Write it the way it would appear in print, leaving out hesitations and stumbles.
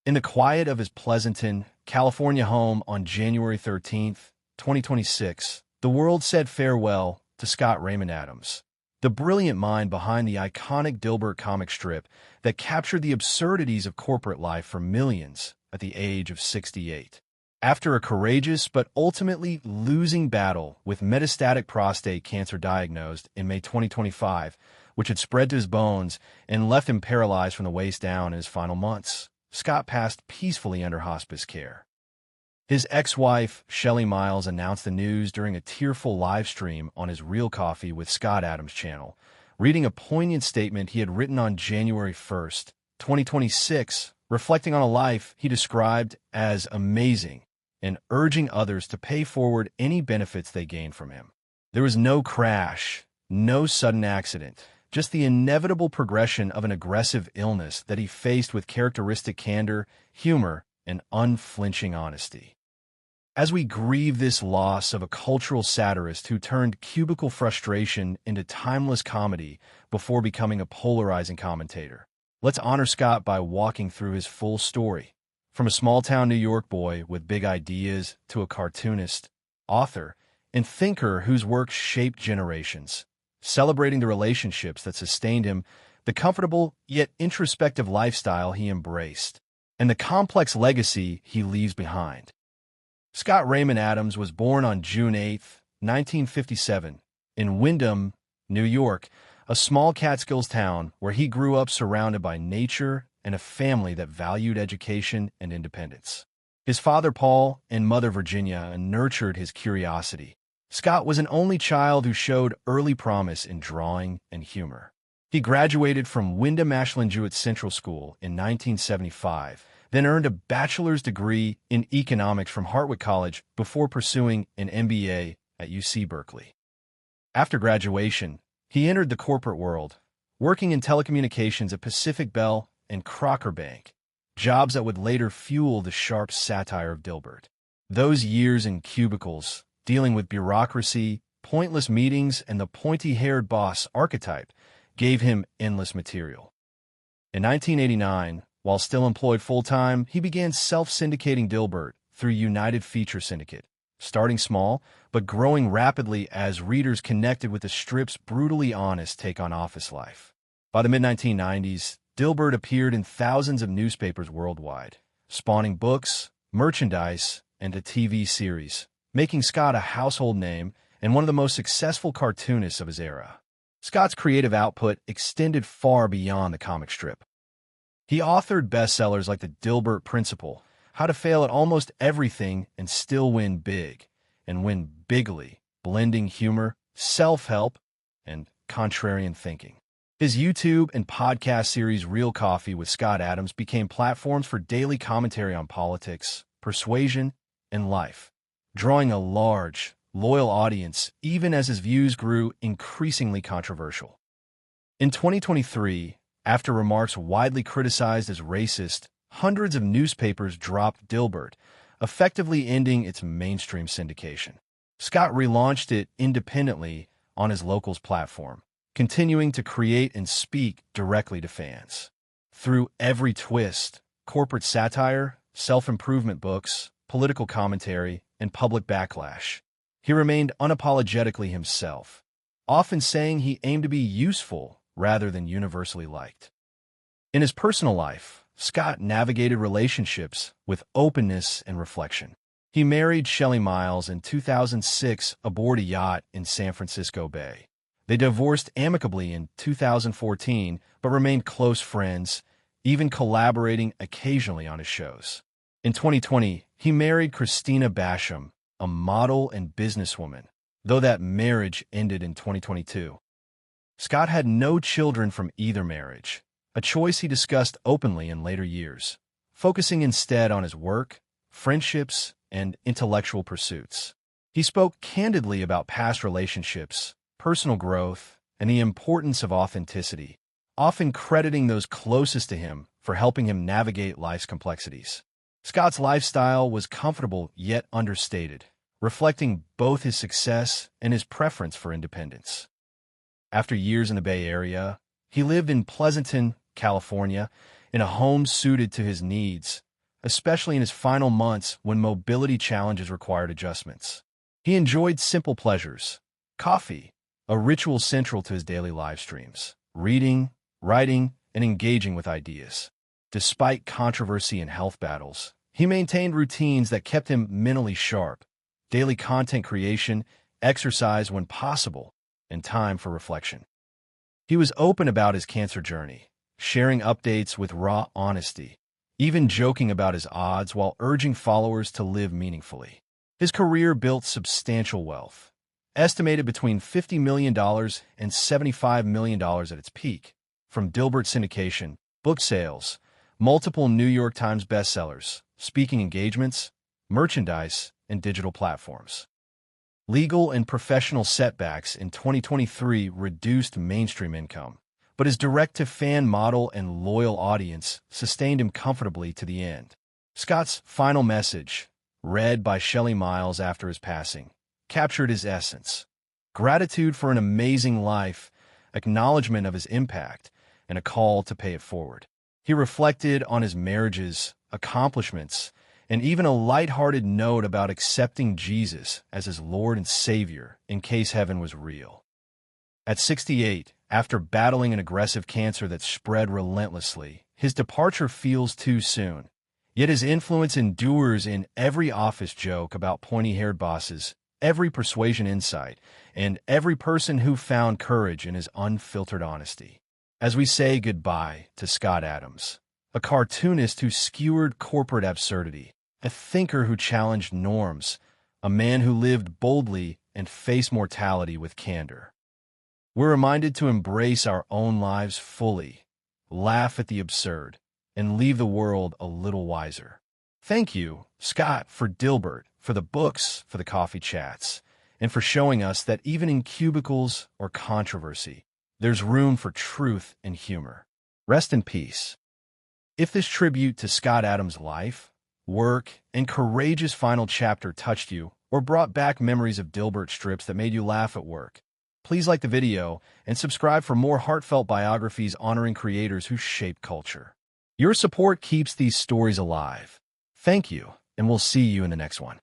In the quiet of his Pleasanton, California home on January 13th, 2026, the world said farewell to Scott Raymond Adams, the brilliant mind behind the iconic Dilbert comic strip that captured the absurdities of corporate life for millions at the age of 68. After a courageous but ultimately losing battle with metastatic prostate cancer diagnosed in May 2025, which had spread to his bones and left him paralyzed from the waist down in his final months, Scott passed peacefully under hospice care. His ex-wife, Shelly Miles, announced the news during a tearful live stream on his Real Coffee with Scott Adams channel, reading a poignant statement he had written on January 1st, 2026, reflecting on a life he described as amazing and urging others to pay forward any benefits they gained from him. There was no crash, no sudden accident, just the inevitable progression of an aggressive illness that he faced with characteristic candor, humor, and unflinching honesty. As we grieve this loss of a cultural satirist who turned cubicle frustration into timeless comedy before becoming a polarizing commentator, let's honor Scott by walking through his full story. From a small-town New York boy with big ideas to a cartoonist, author, and thinker whose work shaped generations, celebrating the relationships that sustained him, the comfortable yet introspective lifestyle he embraced, and the complex legacy he leaves behind. Scott Raymond Adams was born on June 8, 1957, in Windham, New York, a small Catskills town where he grew up surrounded by nature and a family that valued education and independence. His father, Paul, and mother, Virginia, nurtured his curiosity. Scott was an only child who showed early promise in drawing and humor. He graduated from Windham Ashland Jewett Central School in 1975, then earned a bachelor's degree in economics from Hartwick College before pursuing an MBA at UC Berkeley. After graduation, he entered the corporate world, working in telecommunications at Pacific Bell and Crocker Bank, jobs that would later fuel the sharp satire of Dilbert. Those years in cubicles, dealing with bureaucracy, pointless meetings, and the pointy-haired boss archetype gave him endless material. In 1989, while still employed full-time, he began self-syndicating Dilbert through United Feature Syndicate, starting small but growing rapidly as readers connected with the strip's brutally honest take on office life. By the mid-1990s, Dilbert appeared in thousands of newspapers worldwide, spawning books, merchandise, and a TV series, making Scott a household name and one of the most successful cartoonists of his era. Scott's creative output extended far beyond the comic strip. He authored bestsellers like The Dilbert Principle, How to Fail at Almost Everything and Still Win Big, and Win Bigly, blending humor, self-help, and contrarian thinking. His YouTube and podcast series Real Coffee with Scott Adams became platforms for daily commentary on politics, persuasion, and life, drawing a large, loyal audience even as his views grew increasingly controversial. In 2023, after remarks widely criticized as racist, hundreds of newspapers dropped Dilbert, effectively ending its mainstream syndication. Scott relaunched it independently on his Locals platform, continuing to create and speak directly to fans. Through every twist, corporate satire, self-improvement books, political commentary, and public backlash, he remained unapologetically himself, often saying he aimed to be useful rather than universally liked. In his personal life, Scott navigated relationships with openness and reflection. He married Shelly Miles in 2006 aboard a yacht in San Francisco Bay. They divorced amicably in 2014, but remained close friends, even collaborating occasionally on his shows. In 2020, he married Christina Basham, a model and businesswoman, though that marriage ended in 2022. Scott had no children from either marriage, a choice he discussed openly in later years, focusing instead on his work, friendships, and intellectual pursuits. He spoke candidly about past relationships, personal growth, and the importance of authenticity, often crediting those closest to him for helping him navigate life's complexities. Scott's lifestyle was comfortable yet understated, reflecting both his success and his preference for independence. After years in the Bay Area, he lived in Pleasanton, California, in a home suited to his needs, especially in his final months when mobility challenges required adjustments. He enjoyed simple pleasures: coffee, a ritual central to his daily live streams, reading, writing, and engaging with ideas. Despite controversy and health battles, he maintained routines that kept him mentally sharp: daily content creation, exercise when possible, and time for reflection. He was open about his cancer journey, sharing updates with raw honesty, even joking about his odds while urging followers to live meaningfully. His career built substantial wealth, estimated between $50 million and $75 million at its peak, from Dilbert syndication, book sales, multiple New York Times bestsellers, speaking engagements, merchandise, and digital platforms. Legal and professional setbacks in 2023 reduced mainstream income, but his direct-to-fan model and loyal audience sustained him comfortably to the end. Scott's final message, read by Shelly Miles after his passing, captured his essence: gratitude for an amazing life, acknowledgement of his impact, and a call to pay it forward. He reflected on his marriages, accomplishments, and even a lighthearted note about accepting Jesus as his Lord and Savior in case heaven was real. At 68, after battling an aggressive cancer that spread relentlessly, his departure feels too soon. Yet his influence endures in every office joke about pointy-haired bosses, every persuasion insight, and every person who found courage in his unfiltered honesty. As we say goodbye to Scott Adams, a cartoonist who skewered corporate absurdity, a thinker who challenged norms, a man who lived boldly and faced mortality with candor, we're reminded to embrace our own lives fully, laugh at the absurd, and leave the world a little wiser. Thank you, Scott, for Dilbert, for the books, for the coffee chats, and for showing us that even in cubicles or controversy, there's room for truth and humor. Rest in peace. If this tribute to Scott Adams' life, work, and courageous final chapter touched you or brought back memories of Dilbert strips that made you laugh at work, please like the video and subscribe for more heartfelt biographies honoring creators who shape culture. Your support keeps these stories alive. Thank you, and we'll see you in the next one.